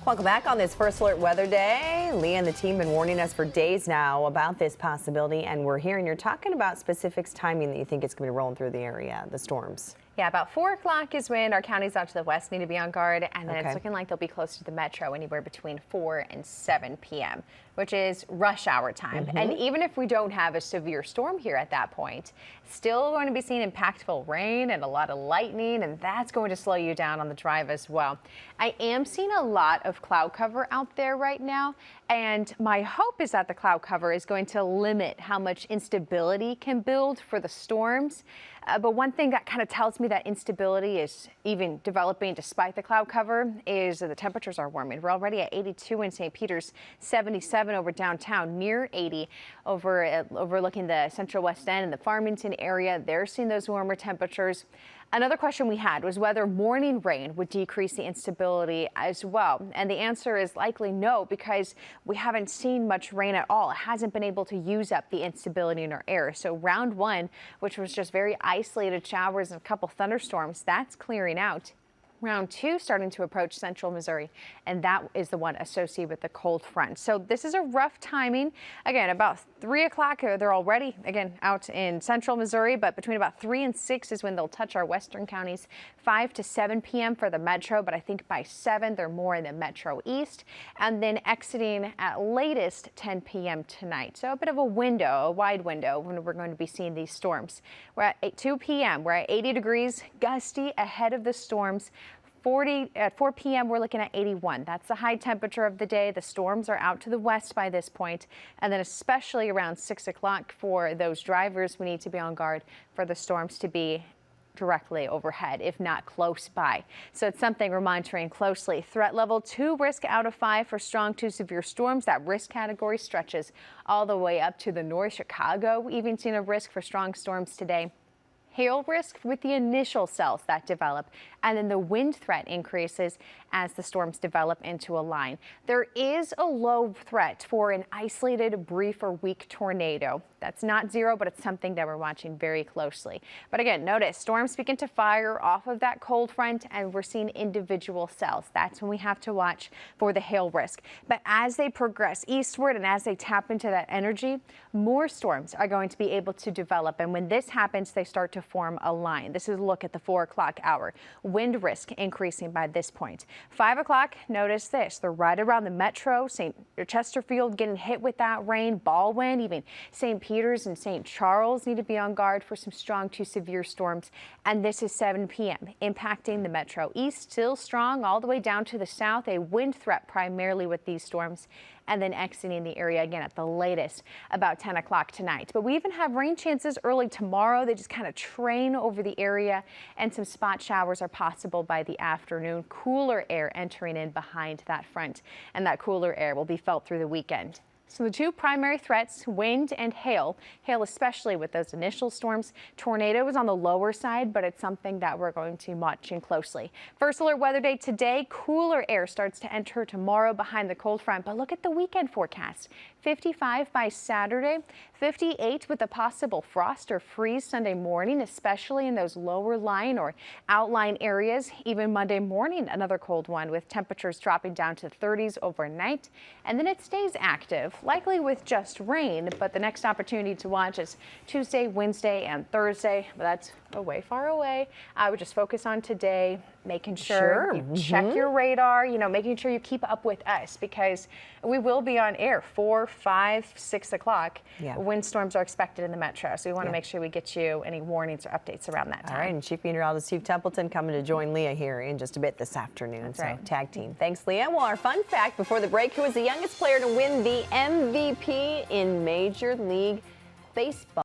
Welcome back on this First Alert Weather Day. Leah and the team have been warning us for days now about this possibility, and we're hearing you're talking about specifics timing that you think it's going to be rolling through the area, the storms. Yeah, about 4 o'clock is when our counties out to the west need to be on guard, and then it's looking like they'll be close to the metro anywhere between 4 and 7 p.m., which is rush hour time. And even if we don't have a severe storm here at that point, still going to be seeing impactful rain and a lot of lightning, and that's going to slow you down on the drive as well. I am seeing a lot of cloud cover out there right now, and my hope is that the cloud cover is going to limit how much instability can build for the storms. But one thing that kind of tells me that instability is even developing despite the cloud cover is the temperatures are warming. We're already at 82 in St. Peters, 77 over downtown, near 80 overlooking the Central West End and the Farmington area. They're seeing those warmer temperatures. Another question we had was whether morning rain would decrease the instability as well. And the answer is likely no, because we haven't seen much rain at all. It hasn't been able to use up the instability in our air. So round one, which was just very isolated showers and a couple thunderstorms, that's clearing out. Round two starting to approach central Missouri, and that is the one associated with the cold front. So this is a rough timing. Again, about 3 o'clock, they're already, again, out in central Missouri, but between about 3 and 6 is when they'll touch our western counties. 5 to 7 p.m. for the metro, but I think by 7 they're more in the metro east, and then exiting at latest 10 p.m. tonight. So a bit of a window, a wide window when we're going to be seeing these storms. We're at 2 p.m. We're at 80 degrees, gusty ahead of the storms. At 4 p.m. we're looking at 81. That's the high temperature of the day. The storms are out to the west by this point, and then especially around 6 o'clock for those drivers, we need to be on guard for the storms to be directly overhead, if not close by. So it's something we're monitoring closely. Threat level 2, risk out of 5 for strong to severe storms. That risk category stretches all the way up to the north. Chicago even seen a risk for strong storms today. Hail risk with the initial cells that develop, and then the wind threat increases as the storms develop into a line. There is a low threat for an isolated, brief or weak tornado. That's not zero, but it's something that we're watching very closely. But again, notice storms begin to fire off of that cold front, and we're seeing individual cells. That's when we have to watch for the hail risk. But as they progress eastward and as they tap into that energy, more storms are going to be able to develop. And when this happens, they start to form a line. This is a look at the 4 o'clock hour. Wind risk increasing by this point. 5 o'clock, notice this. They're right around the metro. St. Chesterfield getting hit with that rain, Baldwin, even St. Peters and St. Charles need to be on guard for some strong to severe storms. And this is 7 p.m. impacting the metro east, still strong all the way down to the south. A wind threat primarily with these storms, and then exiting the area again at the latest about 10 o'clock tonight. But we even have rain chances early tomorrow. They just kind of train over the area, and some spot showers are possible by the afternoon. Cooler air entering in behind that front, and that cooler air will be felt through the weekend. So the two primary threats, wind and hail. Hail especially with those initial storms. Tornado is on the lower side, but it's something that we're going to be watching closely. First Alert Weather Day today. Cooler air starts to enter tomorrow behind the cold front, but look at the weekend forecast. 55 by Saturday, 58 with a possible frost or freeze Sunday morning, especially in those lower lying or outlying areas. Even Monday morning, another cold one with temperatures dropping down to 30s overnight. And then it stays active, likely with just rain, but the next opportunity to watch is Tuesday, Wednesday, and Thursday. But that's way far away. I would just focus on today, making sure you check your radar, making sure you keep up with us, because we will be on air 4, 5, 6 o'clock. Windstorms are expected in the metro, so we want to make sure we get you any warnings or updates around that time. All right, and Chief Meteorologist Steve Templeton coming to join Leah here in just a bit this afternoon. That's right. Tag team. Thanks, Leah. Well, our fun fact before the break: who is the youngest player to win the MVP in Major League Baseball?